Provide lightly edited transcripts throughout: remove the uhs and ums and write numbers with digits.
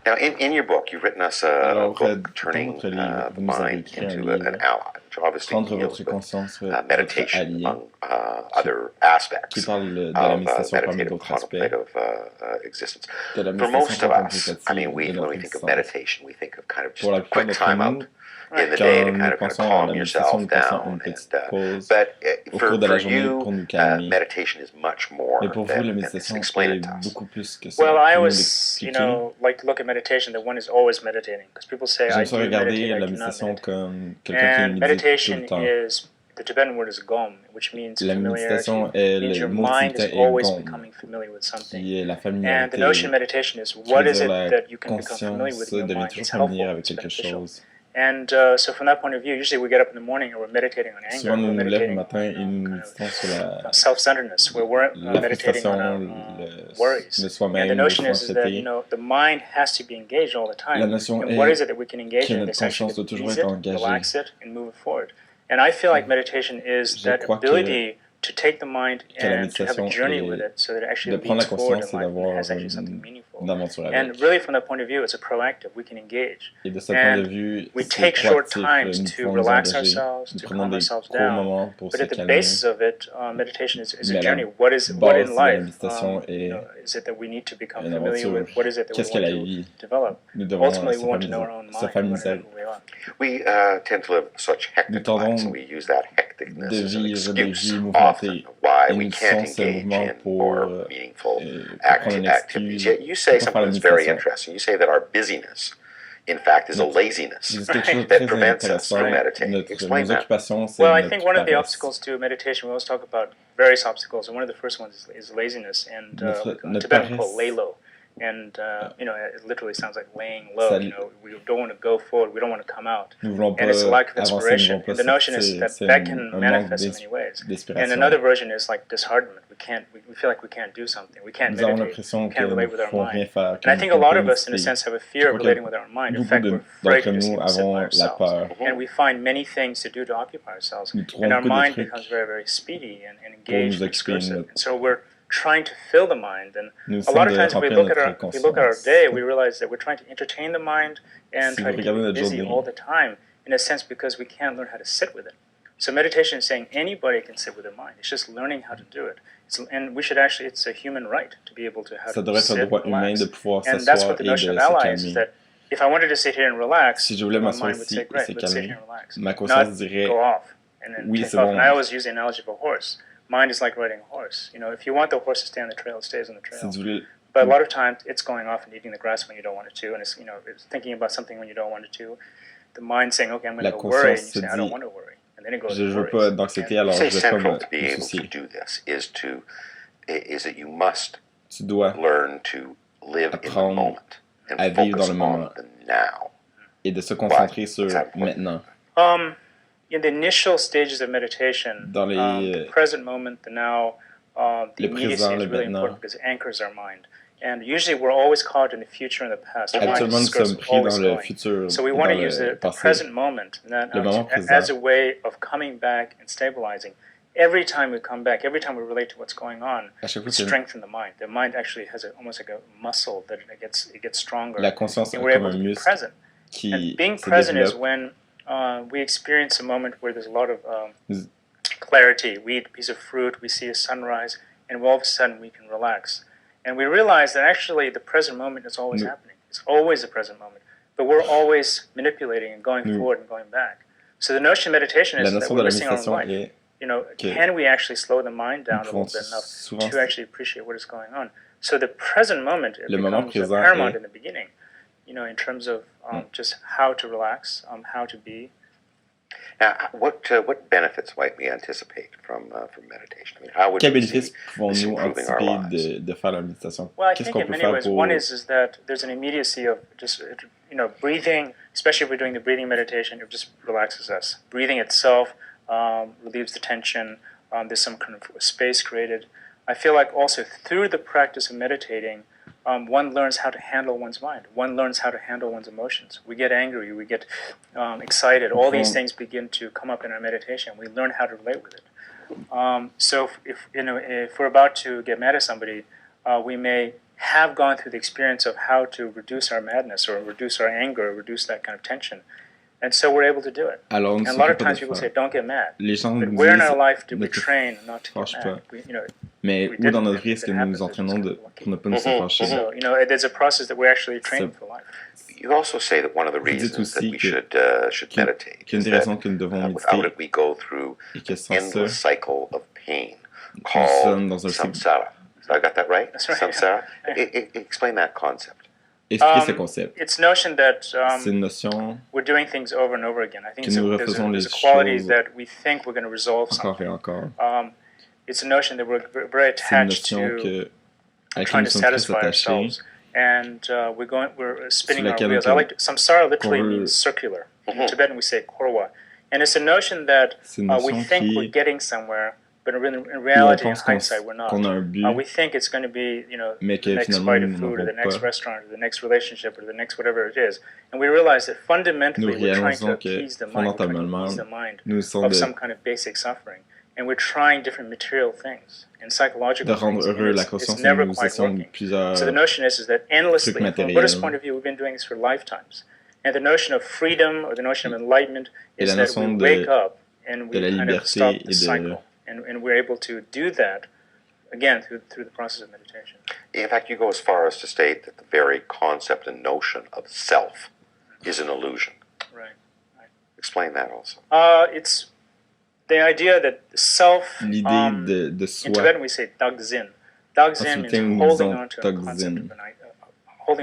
Now, in your book, you've written us a Alors, book dans turning votre livre, the vous nous avez mind écrit un into an livre, ally, which obviously Prendre deals votre with conscience, votre meditation allié, among qui, other qui aspects parle de la of méditation parmi meditative d'autres aspects contemplative existence. de la For méditation most of us, I contemplative mean, de when notre we think of existence. meditation, we think of kind of Pour just la a plupart quick d'entre time out nous, in the day to quand nous kind of pensons à calm la méditation, yourself nous pensons à une down. petite And pause but au cours de for la journée you, pour nous calmer. meditation is much Mais more pour vous, la than this. méditation Explain est it to us. beaucoup plus que ça. Well, I Pouvez-vous nous always, l'expliquer? like to look at meditation that one is always meditating, because people say, I J'aime ça do meditate, regarder I la do not méditation meditate. comme quelqu'un qui And médite tout le meditation temps. is, the Tibetan word is gom, which means La familiarity. méditation It est means le your mot mind is tibétain est always gom, becoming familiar with something. qui est la And the familiarité, notion of meditation is, qui what veut is dire it la that you can become familiar with conscience in your devient mind? toujours It's familière helpful, avec it's quelque beneficial. chose. And so from that point of view, usually we get up in the morning and we're meditating on anger, Souvent, nous we're nous lèvons le meditating matin et nous on méditons sur la, self-centeredness, where we're la meditating on our frustration de worries. And the soi-même, notion notre is that anxiété. the mind has to be engaged all the La time. notion And what est is it that we can engage que in? notre It's actually conscience doit to toujours ease être it, engagée. relax it, and move it forward. And I feel like meditation is Je that crois ability to take the mind que la and to have a méditation journey est with it, so that it actually de prendre leads la forward in conscience et life and d'avoir has actually something meaningful. une aventure avec. And really, from that point of view, it's a proactive. We can engage. Et de ce point de And vue, we c'est take short proactif. times Nous to pouvons nous relax engager. ourselves, Nous to prenons calm des ourselves courts down. moments pour But se at the calmer. basis of it, meditation is a Mais journey. la What in base de la life méditation est is it that we need to become une familiar aventure. with? What is it that we Qu'est-ce que want la to vie? develop? Nous devons Ultimately, we want to know our own se mind. We want to familiariser. know who we are. We tend to live such Nous hectic lives, tendons and we use that hecticness de as an vivre des excuse vies often mouvementées. of why Et we nous can't utilisons ce engage mouvement in pour, more meaningful pour prendre une activities. excuse Yet you say pour pas faire something la that's very méditation. interesting. You say that our busyness, in fact, is a laziness C'est quelque chose de that très prevents us intéressant. from meditating. Explain Nos that. occupations, c'est Well, I notre think one of the paresse. obstacles to meditation, we always talk about various obstacles, and one of the first ones is laziness, and Notre Tibetan called paresse. lay low. And, it literally sounds like laying low. We don't want to go forward, we don't want to come out. Nous voulons And it's a pas lack of avancer, nous inspiration. voulons pas And the notion is sortir. that C'est that can un manque manifest in many ways. And d'inspiration. another version is like disheartenment. We feel like we can't do something. We can't Nous avons meditate. l'impression We que can't nous relate with ne our pouvons rien mind. faire. And I think a lot of us, in a sense, have a fear of relating with our mind. In fact, we're afraid to just even sit by ourselves. And we find many things to do to occupy ourselves. And our mind becomes very, very speedy and engaged and discursive. And so we're trying to fill the mind, and a lot of times if we look at our day, we realize that we're trying to entertain the mind and try to keep it busy all the time, in a sense, because we can't learn how to sit with it. So meditation is saying anybody can sit with their mind. It's just learning how to do it. And we should actually, it's a human right to be able to have to sit and relax. And that's what the notion of allies is, that if I wanted to sit here and relax, my mind would say, great, let's sit here and relax. Not go off and then take off. And I always use the analogy of a horse. Mind is like riding a horse. If you want the horse to stay on the trail, it stays on the trail. But a lot of times, it's going off and eating the grass when you don't want it to, and it's thinking about something when you don't want it to. The mind saying, "Okay, I'm going to go worry," and you say, "I don't want to worry," and then it goes. Je veux pas d'anxiété, alors je vais pas central to be able to do this is that you must learn to live in the moment and focus on the now. Et de se concentrer sur maintenant. In the initial stages of meditation, the present moment, the now, the immediacy is really important because it anchors our mind. And usually we're always caught in the future and the past. Actuellement, nous sommes pris dans le futur. So we want to use the present moment as a way of coming back and stabilizing. Every time we come back, every time we relate to what's going on, we strengthen the mind. The mind actually has almost like a muscle that it gets stronger. La conscience and we're able to be present. And being present is when we experience a moment where there's a lot of clarity. We eat a piece of fruit, we see a sunrise, and all of a sudden we can relax. And we realize that actually the present moment is always happening. It's always the present moment. But we're always manipulating and going forward and going back. So the notion of meditation is that we're missing our own life. Can we actually slow the mind down a little bit enough to actually appreciate what is going on? So the present moment becomes paramount in the beginning, in terms of just how to relax, how to be. Now, what benefits might we anticipate from meditation? I mean, how would Quels we bénéfices see pouvons-nous this improving our lives? anticiper de faire la méditation? Well, I Qu'est-ce think qu'on in peut many faire ways, pour... one is that there's an immediacy of just, breathing, especially if we're doing the breathing meditation, it just relaxes us. Breathing itself relieves the tension. There's some kind of space created. I feel like also through the practice of meditating, one learns how to handle one's mind. One learns how to handle one's emotions. We get angry, we get excited. All these things begin to come up in our meditation. We learn how to relate with it. So if we're about to get mad at somebody, we may have gone through the experience of how to reduce our madness or reduce our anger or reduce that kind of tension. And so we're able to do it. Alors, and a lot of times people say, don't get mad. But where in our life do we train not to get mad? Mais où dans notre vie est-ce que nous nous entraînons pour ne pas nous fâcher? So, there's a process that we're actually training for life. You also say that one of the reasons that we should meditate is that without it we go through an endless cycle of pain called samsara. So I got that right? That's right. Samsara? Explain that concept. Expliquez ce concept. It's notion that C'est une notion we're doing things over and over again. I think que nous refaisons les there's a quality choses that we think we're going to resolve encore something. et encore. It's a notion that we're very attached to trying to satisfy ourselves. And we're spinning our wheels. Samsara literally means circular. In Tibetan we say korwa. And it's a notion that we think we're getting somewhere, but in reality, in hindsight, we're not. We think it's going to be, the next bite of food, or the next restaurant, or the next relationship, or the next whatever it is. And we realize that fundamentally we're trying to appease the mind, of some kind of basic suffering. And we're trying different material things and psychological things. It's never quite working. So the notion is that endlessly, from a Buddhist point of view, we've been doing this for lifetimes. And the notion of freedom or the notion of enlightenment is that we wake up and we kind of stop the cycle. And we're able to do that, again, through the process of meditation. In fact, you go as far as to state that the very concept and notion of self is an illusion. Right. Explain that also. It's the idea that self, l'idée de soi. In Tibetan we say dagzin. Dagzin means holding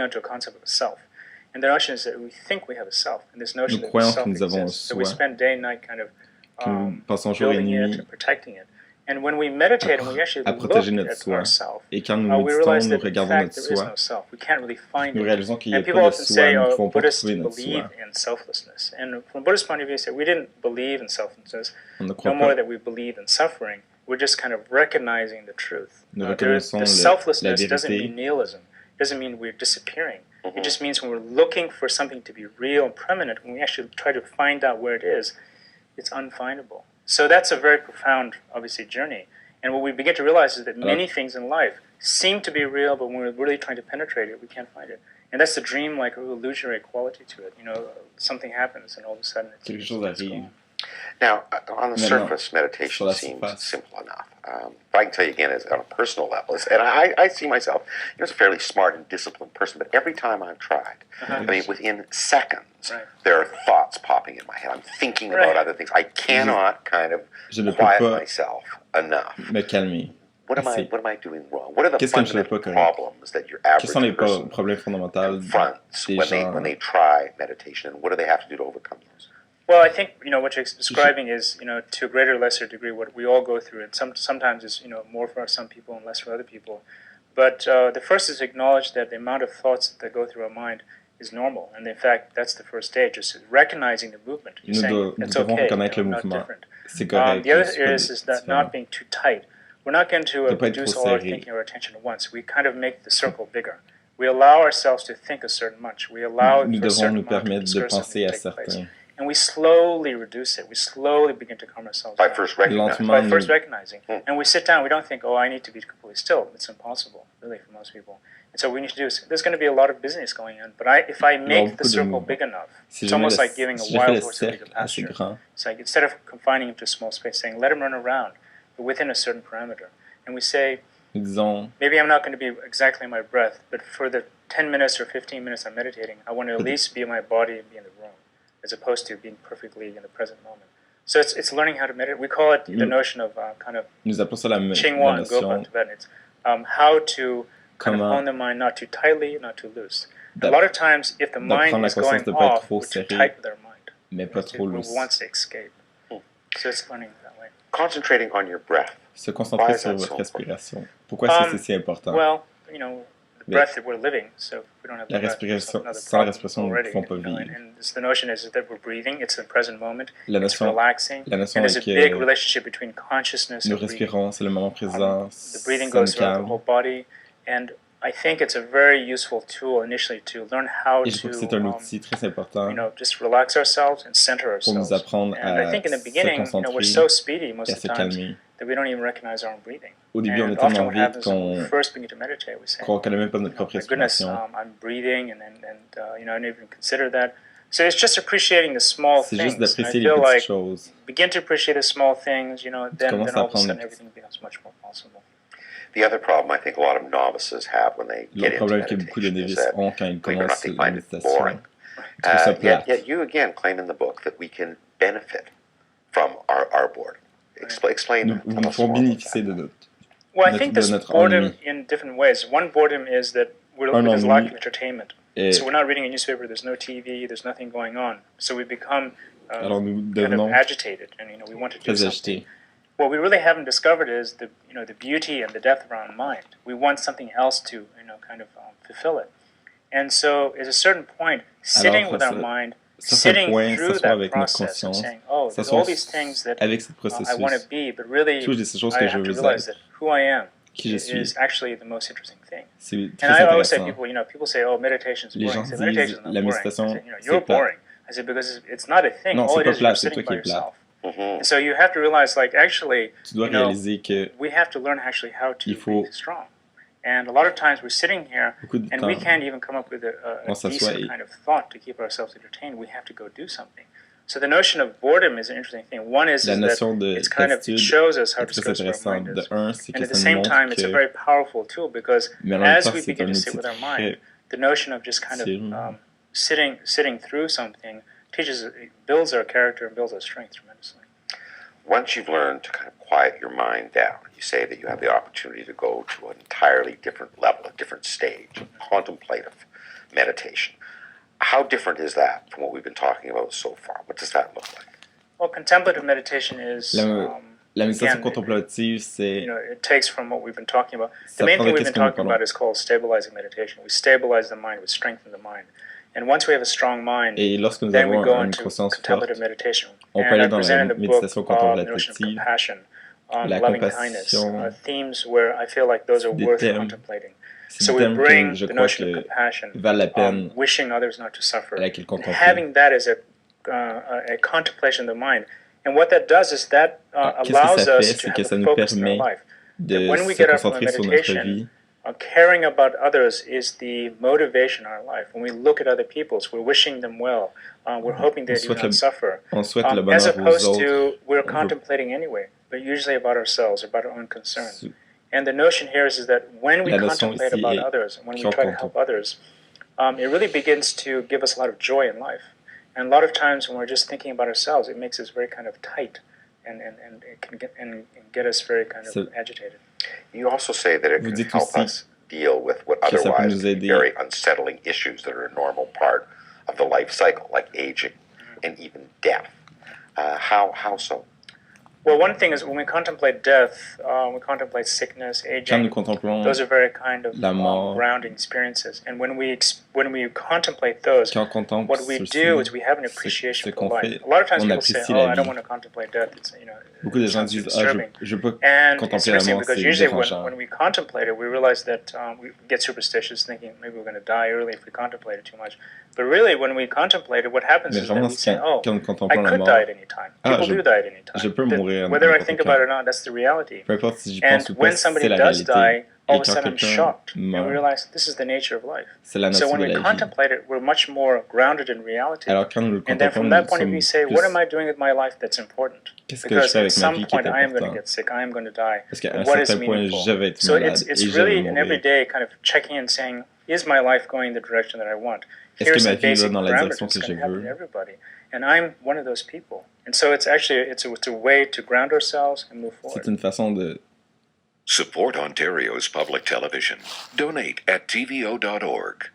on to a concept of a self. And the notion is that we think we have a self, and this notion that self exists. So we spend day and night kind of building it and protecting it. And when we meditate and we actually look at ourself, we realize that in fact there is no self. We can't really find it. And people often say, Buddhists believe in selflessness. And from a Buddhist point of view, they say we didn't believe in selflessness, no more that we believe in suffering. We're just kind of recognizing the truth. The selflessness doesn't mean nihilism. It doesn't mean we're disappearing. It just means when we're looking for something to be real and permanent, when we actually try to find out where it is, it's unfindable. So that's a very profound, obviously, journey. And what we begin to realize is that many things in life seem to be real, but when we're really trying to penetrate it, we can't find it. And that's the dream-like illusionary quality to it. Something happens, and all of a sudden it's gone. Now, on the surface, meditation seems simple enough. But I can tell you again, on a personal level, and I see myself as a fairly smart and disciplined person, but every time I've tried, I mean, within seconds, there are thoughts popping in my head. I'm thinking about other things. I cannot kind of quiet myself enough. What am I doing wrong? What are the fundamental problems that your average person confronts when they try meditation, and what do they have to do to overcome those? Well, I think what you're describing is to a greater or lesser degree what we all go through, and sometimes it's more for some people and less for other people. But the first is to acknowledge that the amount of thoughts that go through our mind is normal, and in fact that's the first stage, is recognizing the movement. You're saying it's okay, not different. The other is that not being too tight. We're not going to reduce all our thinking or attention at once. We kind of make the circle bigger. We allow ourselves to think a certain much. We allow for a certain amount of discursive to take place. And we slowly reduce it. We slowly begin to calm ourselves down. By first recognizing. And we sit down. We don't think, I need to be completely still. It's impossible, really, for most people. And so what we need to do is, there's going to be a lot of business going on. But if I make the circle big enough, it's almost like giving a wild horse a bigger pasture. It's like, instead of confining him to a small space, saying, let him run around, but within a certain parameter. And we say, maybe I'm not going to be exactly in my breath, but for the 10 minutes or 15 minutes I'm meditating, I want to at least be in my body and be in the room, as opposed to being perfectly in the present moment. So it's learning how to meditate. We call it the notion of kind of Qinghua and Gopa in Tibetan. It's how to kind of hone the mind not too tightly, not too loose. A lot of times, if the mind is going off, we're too tight with our mind. We want to escape. So it's learning that way. Concentrating on your breath. Se concentrer sur votre respiration. Pourquoi est-ce que c'est si important? Well, the breath that we're living, so if we don't have the breath, sans la respiration, nous ne pouvons pas vivre. And the notion is that we're breathing, it's the present moment, it's relaxing, and there's a big relationship between consciousness and breathing. Nous respirons, c'est le moment présent, the breathing goes throughout the whole body, and I think it's a very useful tool initially to learn how to c'est un outil très important just relax ourselves and center ourselves. Pour nous apprendre and I think in the beginning, we're so speedy most of the time that we don't even recognize our own breathing. Au début, on est often tellement what vite happens when we qu'on first begin to meditate, we say, ne connaît même pas notre propre my goodness, respiration. I'm breathing, and I didn't even consider that. So it's just appreciating the small C'est things. juste d'apprécier I les feel petites like choses. begin to appreciate the small things, then commences à all of a sudden prendre- everything becomes much more possible. The other problem I think a lot of novices have when they get Le into problème que beaucoup de meditation is novices that, ont quand ils believe it or not, commencent they la find it méditation, boring. ils trouvent ça plate. Yet you again claim in the book that we can benefit from our boredom. Explain Nous that. Tell nous us pouvons more about bénéficier that. de notre... Well, I think de there's notre boredom ennui. in different ways. One boredom is that Un there's lack ennui of entertainment. est... So we're not reading a newspaper, there's no TV, there's nothing going on. So we become Alors nous kind of devenons agitated, and we want to do très something. agités. What we really haven't discovered is the beauty and the depth of our own mind. We want something else to kind of fulfill it. And so at a certain point, sitting with our mind, sitting through that process and saying, oh, there's all these things that avec ce I want to processus, be, but really touche des choses I que have je to veux realize être, that who I am qui je suis. is actually the most interesting thing. C'est And très I always say, intéressant. people say, oh, meditation is Les boring. gens I say, disent, meditation is not la boring. méditation, I say, c'est you're plat. boring. I say, because it's not a thing. Non, All c'est it pas is, you're plat, c'est sitting toi by qui es plat. yourself. Mhm. And so you have to realize, like, actually, Tu dois réaliser que we have to learn actually how to il faut be strong. And a lot of times we're sitting here beaucoup de and we temps. can't even come up with a On s'assoit decent et- kind of thought to keep ourselves entertained. We have to go do something. So the notion of boredom is an interesting thing. One is La that notion de it's kind of, it d'attitude shows us how est très discursive our intéressante. mind De is. un, c'est And que at the ça nous same montre time, it's a que, very powerful tool because mais en même as temps, we c'est begin un to sit outil with our très mind, the notion of just kind utile. of sitting through something builds our character and builds our strength tremendously. Once you've learned to kind of quiet your mind down, you say that you have the opportunity to go to an entirely different level, a different stage, contemplative meditation. How different is that from what we've been talking about so far? What does that look like? Well, contemplative meditation is La méditation again, contemplative, c'est... it takes from what we've been talking about. The Ça main prend thing de we've qu'est-ce been que nous talking parlons. about is called stabilizing meditation. We stabilize the mind, we strengthen the mind. And once we have a strong mind, Et lorsque nous then we avons go une into conscience forte, contemplative meditation. on peut And I aller dans present la in the méditation book the notion of contemplative, compassion, la loving kindness, compassion, themes where I feel like those are des worth thèmes. contemplating. C'est So des we thèmes bring que je the crois notion of que compassion, valent la peine wishing others not to suffer, à laquelle and contempler. having that as a contemplation of the mind. And what that does is that Qu'est-ce que allows ça fait? us to C'est que have ça a nous focus in our permet life. de When we se get up from a concentrer sur notre meditation, vie. caring about others is the motivation in our life. When we look at other people, we're wishing them well. We're hoping they do not suffer. On souhaite le As bonheur aux opposed autres. to we're On veut- contemplating anyway, but usually about ourselves, about our own concerns. And the notion here is that when we La notion contemplate ici about est others, and when we qu'on try to help others, it really begins to give us a lot of joy in life. And a lot of times when we're just thinking about ourselves, it makes us very kind of tight, and it can get us very kind of agitated. You also say that it Vous can dites help aussi us deal with what que ça peut otherwise nous would be aider. very unsettling issues that are a normal part of the life cycle, like aging and even death. How so? Well, one thing is when we contemplate death, we contemplate sickness, Quand nous aging. contemplons Those are very kind of la mort, grounding experiences. And when we contemplate those, quand on contemple what we ceci, do is we have an ce appreciation for qu'on life. fait, A lot of times on people say, apprécie "Oh, la I don't vie. want to contemplate death." It's Beaucoup de gens sounds disent disturbing. je peux And it's contempler la interesting mort, because c'est usually dérangeant. when we contemplate it, we realize that we get superstitious, thinking maybe we're going to die early if we contemplate it too much. But really, when we contemplate it, what happens Mais is that vraiment, we say, quand nous I contemplons la could mort, die at any time. People je do die at any time. peux mourir Whether I n'importe think quand. about it or not, that's the reality. Peu importe si j'y And pense ou when pas, somebody c'est la does réalité. die, all Et of a quand sudden I'm quelqu'un shocked and meurt, realize this is the nature of life. c'est la So nature when de we la vie. contemplate it, we're much more grounded in reality. Alors quand nous le And then from contemplons, that nous point of view, sommes say, what plus... am I doing with my life that's important? Qu'est-ce que je Because fais at avec ma some vie qui est point I am going to important? get sick, I am going to die. Parce qu'à un What is certain point, meaningful? je vais être So malade it's et je vais really an mourir. everyday kind of checking and saying, is my life going the direction that I want? Est-ce que Here's ma the vie va basic dans la parameters direction that's que je going to happen veux? to everybody. And I'm one of those people. And so it's actually it's a way to ground ourselves and move forward. C'est une façon de... Support Ontario's public television. Donate at tvo.org.